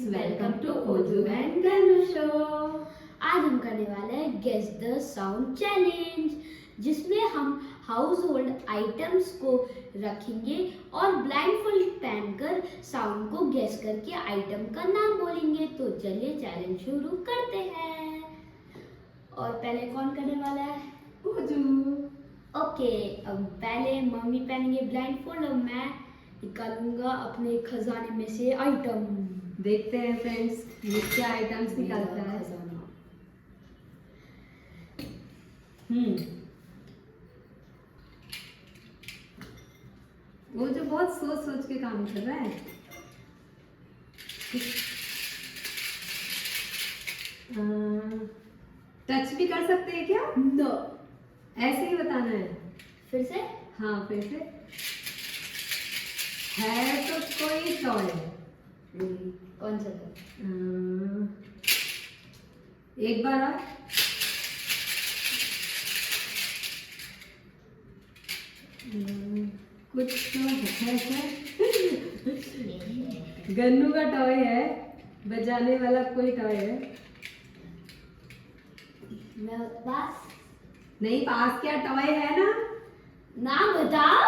Welcome to Oju and Gunu show. आज हम करने वाले हैं गेस द साउंड चैलेंज, जिसमें हम हाउस होल्ड आइटम्स को रखेंगे और ब्लाइंडफोल्ड पहनकर साउंड को गेस करके आइटम का नाम बोलेंगे। तो चलिए चैलेंज शुरू करते हैं। और पहले कौन करने वाला है? ओजू। ओके, अब पहले मम्मी पहनेंगे ब्लाइंडफोल्ड और मैं निकालूंगा अपने खजाने में से आइटम। देखते हैं फ्रेंड्स ये क्या आइटम्स निकालता है। खजाना। वो जो बहुत सोच सोच के काम कर रहा है। टच भी कर सकते हैं क्या? नो, ऐसे ही बताना है। फिर से? हाँ फिर से। है तो कोई टॉय। कौन सा था? एक बार और। कुछ तो है। गन्नू का टॉय है, बजाने वाला कोई टॉय है। मैं पास नहीं, पास क्या, टॉय है ना। नाम बताओ।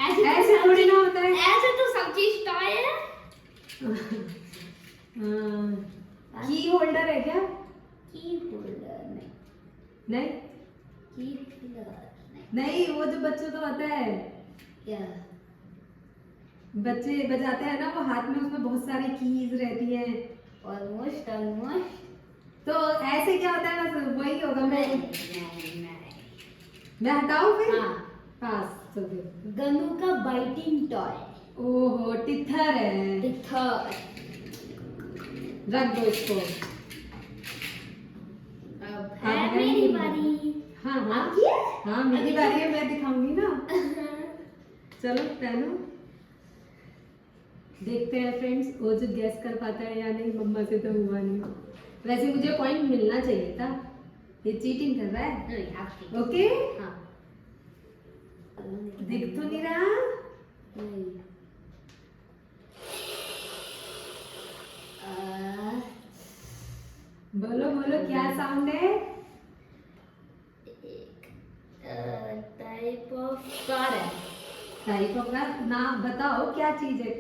ऐसे थोड़ी ना होता है। ऐसे तो सब चीज टॉय है। की होल्डर है क्या? की होल्डर नहीं। नहीं की होल्डर नहीं, वो जो बच्चों का होता है, क्या? बच्चे बजाते हैं ना, वो हाथ में उसमें बहुत सारी कीज रहती हैं। ऑलमोस्ट तो ऐसे क्या होता है, बस वही होगा। नहीं। मैं हटाऊं फिर? हाँ, पास। तो फिर गन्नू का बाइटिंग टॉय। ओहो, टिथर है। टिथर। रख दो इसको। अब है मेरी बारी। हाँ हाँ आपकी है? हाँ, मेरी बारी है, मैं दिखाऊंगी ना। चलो पहनो, देखते हैं फ्रेंड्स वो जो गैस कर पाता है या नहीं। मम्मा से तो हुआ नहीं। वैसे मुझे पॉइंट मिलना चाहिए था, ये चीटिंग कर रहा है। नहीं, आपकी। ओके, हाँ। दिख तो नहीं रहा। नहीं। बोलो बोलो, क्या साउंड है? एक टाइप ऑफ कार है। टाइप ऑफ कार ना, बताओ क्या चीज है।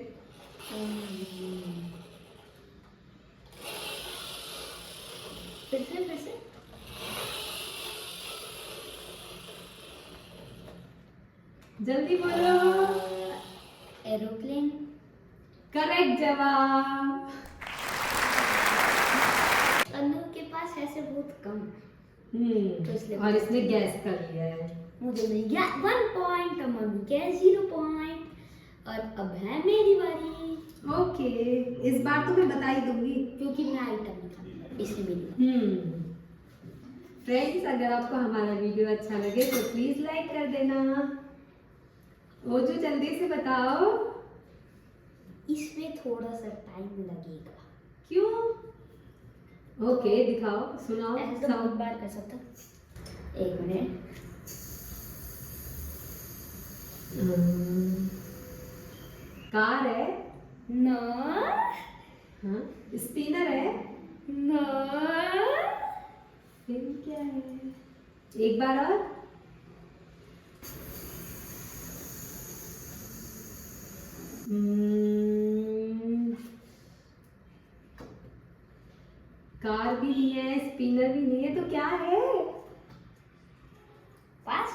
फिर से जल्दी बोलो। एरोप्लेन। करेक्ट जवाब। अनु के पास ऐसे बहुत कम है। तो इसलिए और इसने गैस कर लिया है। मुझे मिल गया 1 पॉइंट और मम्मी के 0 पॉइंट। और अब है मेरी बारी। ओके, इस बार तो मैं बता ही दूंगी क्योंकि मैं आइटम निकालूंगा, इसलिए मेरी बारी। फ्रेंड्स, अगर आपको हमारा वीडियो अच्छा लगे तो प्लीज लाइक कर देना। ओजू जल्दी से बताओ। इसमें थोड़ा सा टाइम लगेगा। क्यों? ओके, दिखाओ, सुनाओ। ऐसे तो बहुत बार कर सकता। 1 मिनट। कार है? नो। हाँ, स्पिनर है? नो। फिर क्या है? एक बार और। कार भी नहीं है, स्पिनर भी नहीं है, तो क्या है? पास।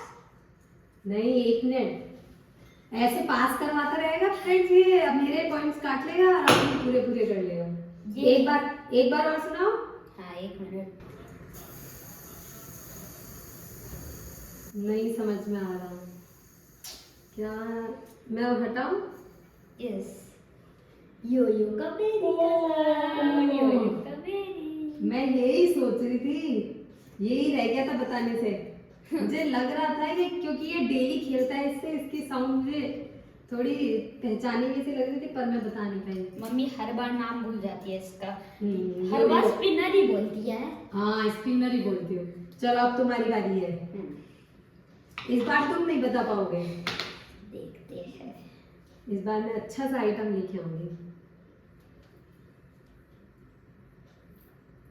नहीं, 1 मिनट। ऐसे पास करवाता रहेगा फ्रेंड्स, ये अब मेरे पॉइंट्स काट लेगा और अपने पूरे पूरे कर लेगा। एक बार और सुनाओ। हाँ, 1 मिनट। नहीं समझ में आ रहा। क्या मैं हटाऊं? यस। यो का बेरी। यो का बेरी। मैं यही सोच रही थी, यही रह गया था बताने से। मुझे लग रहा था कि क्योंकि ये डेली खेलता है, इससे इसकी साउंड मुझे थोड़ी पहचाने जैसी लग रही थी, पर मैं बता नहीं पाई। मम्मी हर बार नाम भूल जाती है इसका। हर यो बार यो। स्पिनर ही बोलती है। हाँ, स्पिनर ही बोलती हो। चलो अब तुम्हारी बारी है। इस बार तुम नहीं बता पाओगे। देखते हैं। इस बार मैं अच्छा सा आइटम लेके आऊंगी।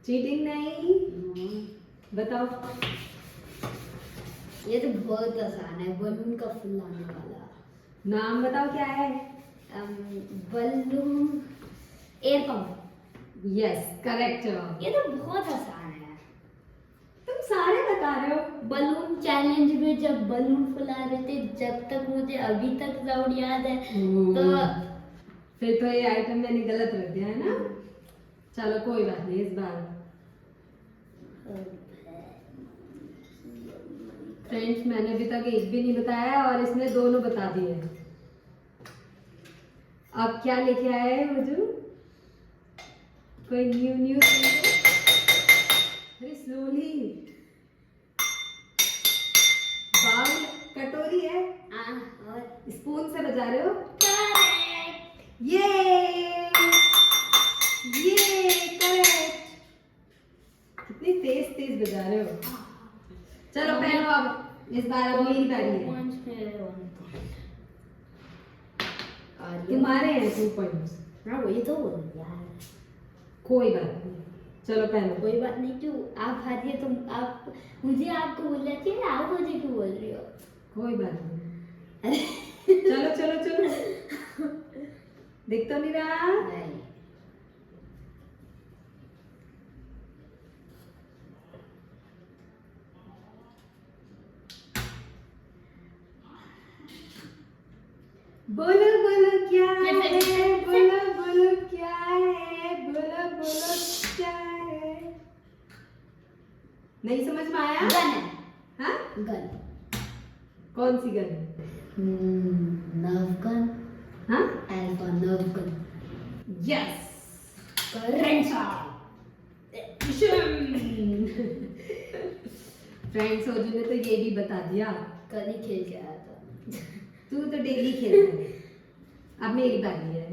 चीटिंग नहीं। बताओ। ये तो बहुत आसान है, बलून का फुल आने वाला। नाम बताओ क्या है? Balloon air pump. Yes correct जवाब। ये तो बहुत आसान है। तुम सारे बता रहे हो। बलून चैलेंज में जब बलून फुला रहे थे, जब तक मुझे अभी तक साउंड याद है, तो फिर तो ये आइटम मैंने गलत रख दिया है ना। चलो कोई बात नहीं इस बार। फ्रेंड्स मैंने अभी तक एक भी नहीं बताया और इसने दोनों बता दिए। अब क्या लेके आए हैं मुझे? कोई न्यू अरे स्लोली। बाउल कटोरी है। और स्पून से बजा रहे हो। करेक्ट। ये करेक्ट। कितनी तेज तेज बजा रहे हो। चलो पहनो अब। इस बार अब मेरी बारी है। तुम्हारे हैं 2 पॉइंट्स। हाँ वही तो यार। कोई बात नहीं। चलो पहनो। कोई बात नहीं, क्यों आप हारिए तुम? आप मुझे आपको बोलना चाहिए, आप मुझे क्यों बोल रही हो? कोई बात नहीं। चलो चलो चलो। दिख तो नहीं रहा। नहीं। बोलो बोलो क्या है? फिर। बोलो बोलो क्या है? बोलो बोलो क्या है? नहीं समझ में आया? गन है। हाँ? गन। कौन सी गन? Nerve gun. हाँ? Alpha nerve gun. Yes correct. Friends Oju ने तो ये भी बता दिया। कल ही खेल के आया था। तू तो डेली खेलता है। अब मेरी बारी है।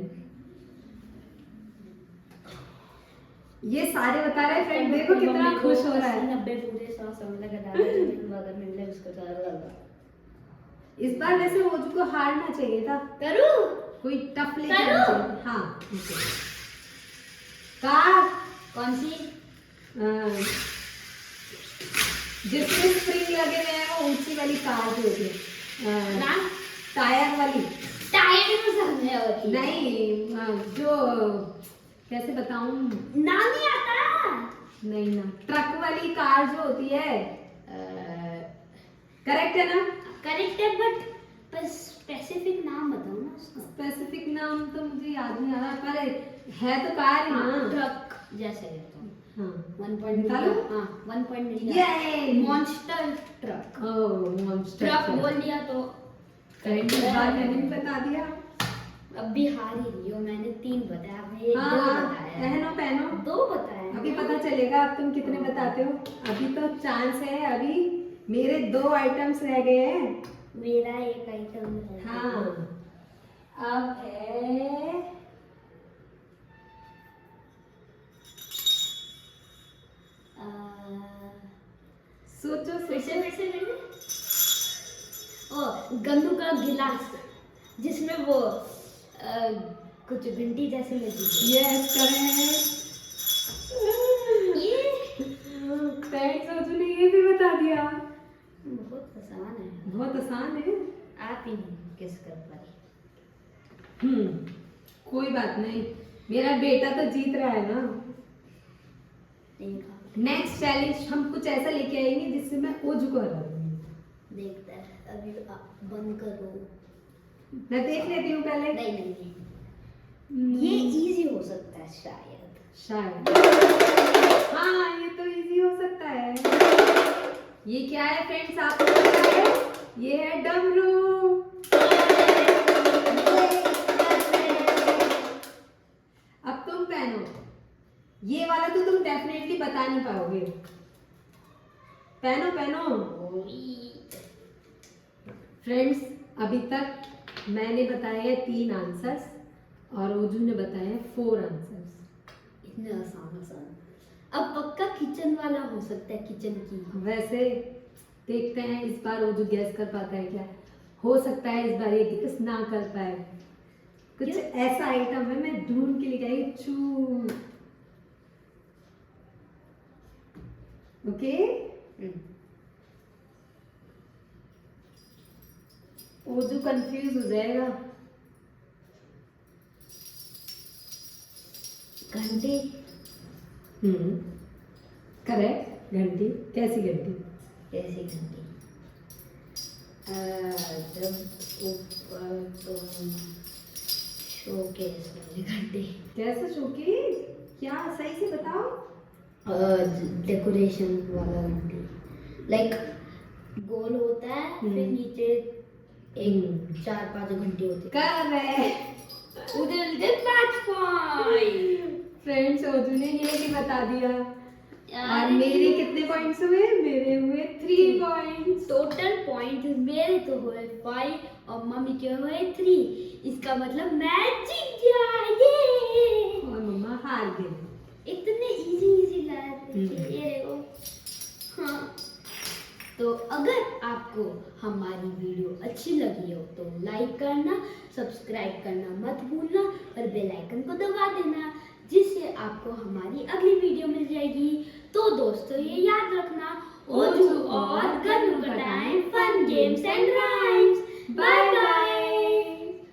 ये सारे बता रहे हैं फ्रेंड। देखो कितना खुश हो रहा है। 90 पूरे 100 समझ लगा अगर मिले उसको सारा लगा। इस बार वैसे ओजू को हारना चाहिए था। करूं? कोई टफ लेके करूं? आना चाहिए। हाँ कार। कौन सी? जिसमें स्प्रिंग लगे हुए हैं वो ऊंची वाली कार जो होती है। नाम? टायर वाली। टायर में सामने होती है। नहीं जो कैसे बताऊं? नाम नहीं आता। नहीं ना ट्रक वाली कार जो होती है। करेक्ट है ना? करेक्ट है, बट स्पेसिफिक नाम बताओ ना उसका। स्पेसिफिक नाम तो मुझे याद नहीं आ रहा पर है तो कार ही ना। ट्रक जैसे है तो। हाँ 1 पॉइंट निकालो। हाँ 1 पॉइंट मिल ये गया। Monster truck. Oh monster truck बोल दिया तो फ्रेंड इस बार मैंने भी बता दिया। अब भी हार ही रही हो। मैंने 3 बताया, आपने 2 हाँ बताया। पहनो पहनो। 2 बताया। अभी पता चलेगा अब तुम कितने बताते हो। अभी तो चांस है। अभी मेरे 2 आइटम्स रह गए हैं। मेरा एक आइटम है। हाँ अब है सोचो फिर सोचो। से ओ गन्नू का गिलास जिसमें वो कुछ घंटी जैसी लगी है। Yes correct. ये थैंक्स सोचो ने ये भी बता दिया। बहुत आसान है। बहुत आसान है। आप ही किस कर पाई। कोई बात नहीं। मेरा बेटा तो जीत रहा है ना। देखा नेक्स्ट चैलेंज हम कुछ ऐसा लेके आएंगे जिससे मैं ओजू को हराऊंगी। देखता है। अभी आप बंद करो। मैं देख लेती हूँ पहले। नहीं नहीं नहीं। ये इजी हो सकता है शायद। हाँ ये तो इजी हो सकता है। ये क्या है फ्रेंड्स आपको पता है? ये है डमरू। अब तुम पहनो। ये वाला तो तुम डेफिनेटली बता नहीं पाओगे। पहनो पहनो। फ्रेंड्स अभी तक मैंने बताया 3 आंसर्स और ओजू ने बताया 4 आंसर्स। इतने आसान आसान। अब पक्का किचन वाला हो सकता है। किचन की वैसे देखते हैं इस बार ओजू गैस कर पाता है क्या। हो सकता है इस बार ये गैस ना कर पाए। कुछ ऐसा आइटम है मैं ढूंढ के लेके आई। चू ओके। ओजू कंफ्यूज हो जाएगा। घंटे। करेक्ट, घंटी। कैसी घंटी? कैसी घंटी? जब ऊपर तो शोकेस वाली घंटी। कैसा शोकेस? क्या, सही से बताओ। डेकोरेशन वाला घंटी, लाइक गोल होता है, फिर नीचे एक 4-5 घंटे होते करेक्ट। उधर 5 पॉइंट। फ्रेंड्स, ओजू ने ये भी बता दिया। यार, और मेरे कितने पॉइंट्स हुए? मेरे हुए 3 पॉइंट्स। टोटल पॉइंट मेरे तो हुए 5 और मम्मी के हुए 3। इसका मतलब मैं जीत गया। ये और मम्मा हार गई। इतने इजी लाए थे ये देखो। हाँ, तो अगर आपको हमारी वीडियो अच्छी लगी हो तो लाइक करना, सब्सक्राइब करना मत भूलना और बेल आइकन को दबा देना, जिससे आपको हमारी अगली वीडियो मिल जाएगी। तो दोस्तों, ये याद रखना, ओजू और गन्नू का time, fun games and rhymes. Bye bye.